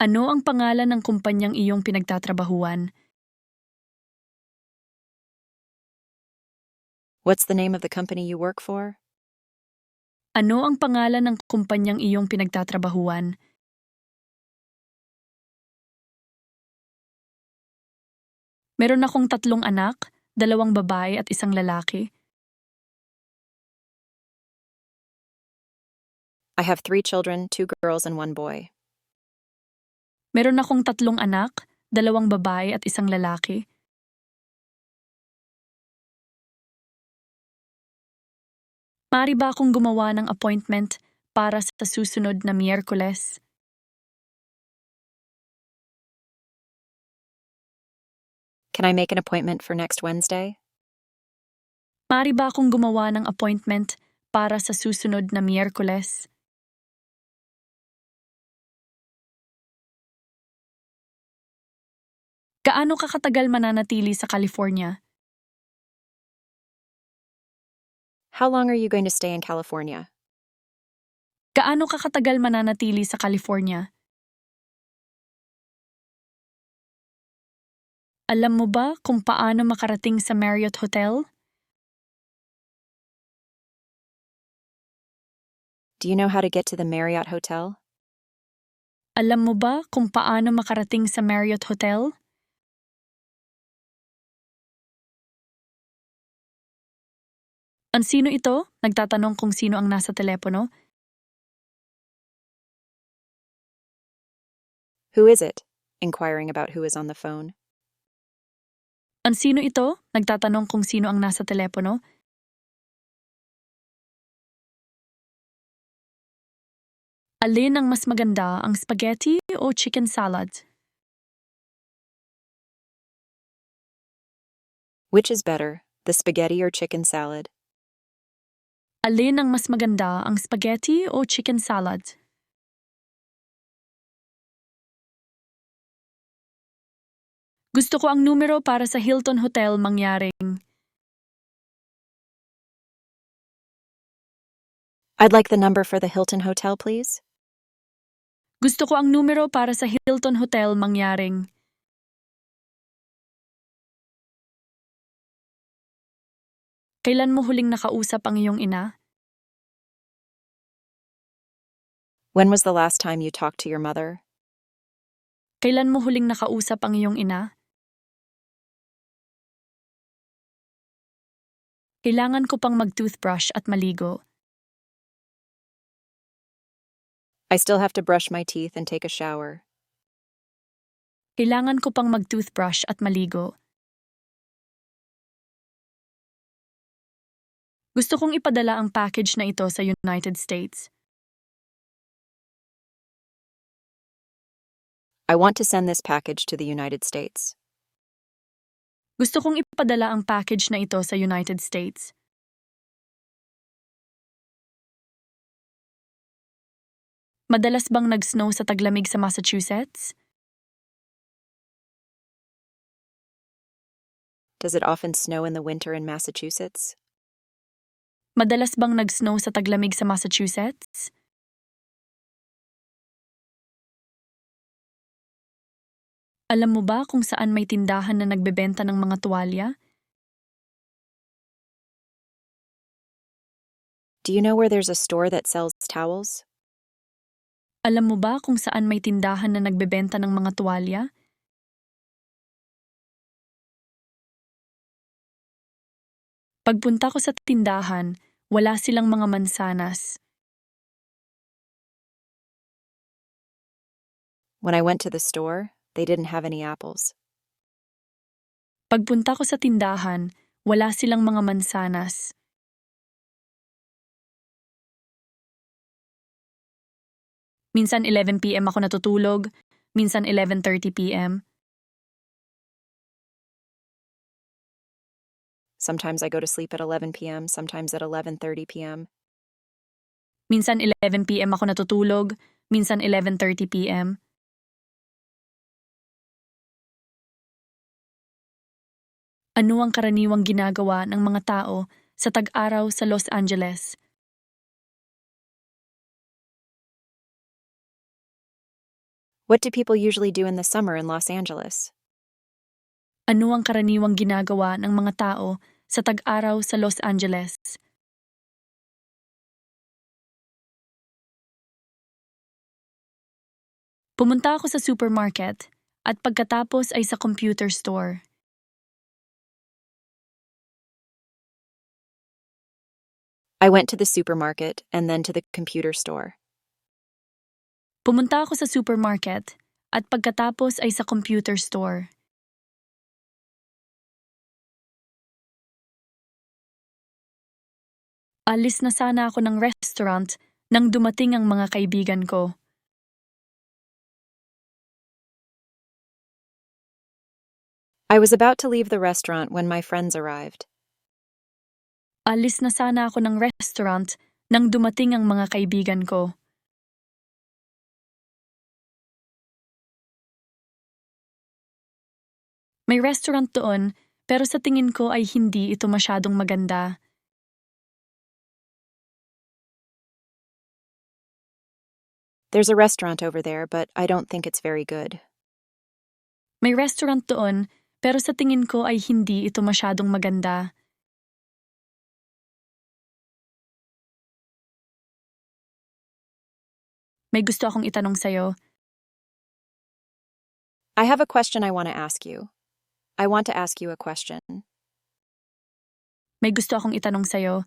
Ano ang pangalan ng kumpanyang iyong pinagtatrabahuan? What's the name of the company you work for? Ano ang pangalan ng kumpanyang iyong pinagtatrabahuan? Meron akong 3 anak, 2 babae at 1 lalaki. I have 3 children, 2 girls and 1 boy. Meron akong 3 anak, 2 babae at 1 lalaki. Maaari ba akong gumawa ng appointment para sa susunod na Miyerkules? Can I make an appointment for next Wednesday? Maaari ba akong gumawa ng appointment para sa susunod na Miyerkules? Gaano ka katagal mananatili sa California? How long are you going to stay in California? Gaano ka katagal mananatili sa California? Alam mo ba kung paano makarating sa Marriott Hotel? Do you know how to get to the Marriott Hotel? Alam mo ba kung paano makarating sa Marriott Hotel? Ang sino ito? Nagtatanong kung sino ang nasa telepono. Who is it? Inquiring about who is on the phone. Ang sino ito? Nagtatanong kung sino ang nasa telepono. Alin ang mas maganda, ang spaghetti o chicken salad? Which is better, the spaghetti or chicken salad? Alin ang mas maganda, ang spaghetti o chicken salad? Gusto ko ang numero para sa Hilton Hotel mangyaring. I'd like the number for the Hilton Hotel, please. Gusto ko ang numero para sa Hilton Hotel mangyaring. Kailan mo huling nakausap ang iyong ina? When was the last time you talked to your mother? Kailan mo huling nakausap ang iyong ina? Kailangan ko pang mag-toothbrush at maligo. I still have to brush my teeth and take a shower. Kailangan ko pang mag-toothbrush at maligo. Gusto kong ipadala ang package na ito sa United States. I want to send this package to the United States. Gusto kong ipadala ang package na ito sa United States. Madalas bang nag-snow sa taglamig sa Massachusetts? Does it often snow in the winter in Massachusetts? Madalas bang nag-snow sa taglamig sa Massachusetts? Alam mo ba kung saan may tindahan na nagbebenta ng mga tuwalya? Do you know where there's a store that sells towels? Alam mo ba kung saan may tindahan na nagbebenta ng mga tuwalya? Pagpunta ko sa tindahan, wala silang mga mansanas. When I went to the store, they didn't have any apples. Pagpunta ko sa tindahan, wala silang mga mansanas. Minsan 11 p.m. ako natutulog, minsan 11:30 p.m. Sometimes I go to sleep at 11 p.m., sometimes at 11:30 p.m. Minsan 11 p.m. ako natutulog, minsan 11:30 p.m. Ano ang karaniwang ginagawa ng mga tao sa tag-araw sa Los Angeles? What do people usually do in the summer in Los Angeles? Ano ang karaniwang ginagawa ng mga tao sa tag-araw sa Los Angeles? Pumunta ako sa supermarket at pagkatapos ay sa computer store. I went to the supermarket and then to the computer store. Pumunta ako sa supermarket at pagkatapos ay sa computer store. Alis na sana ako ng restaurant nang dumating ang mga kaibigan ko. I was about to leave the restaurant when my friends arrived. Alis na sana ako ng restaurant nang dumating ang mga kaibigan ko. May restaurant doon, pero sa tingin ko ay hindi ito masyadong maganda. There's a restaurant over there, but I don't think it's very good. May restaurant doon, pero sa tingin ko ay hindi ito masyadong maganda. May gusto akong itanong sa'yo. I have a question I want to ask you. I want to ask you a question. May gusto akong itanong sa'yo.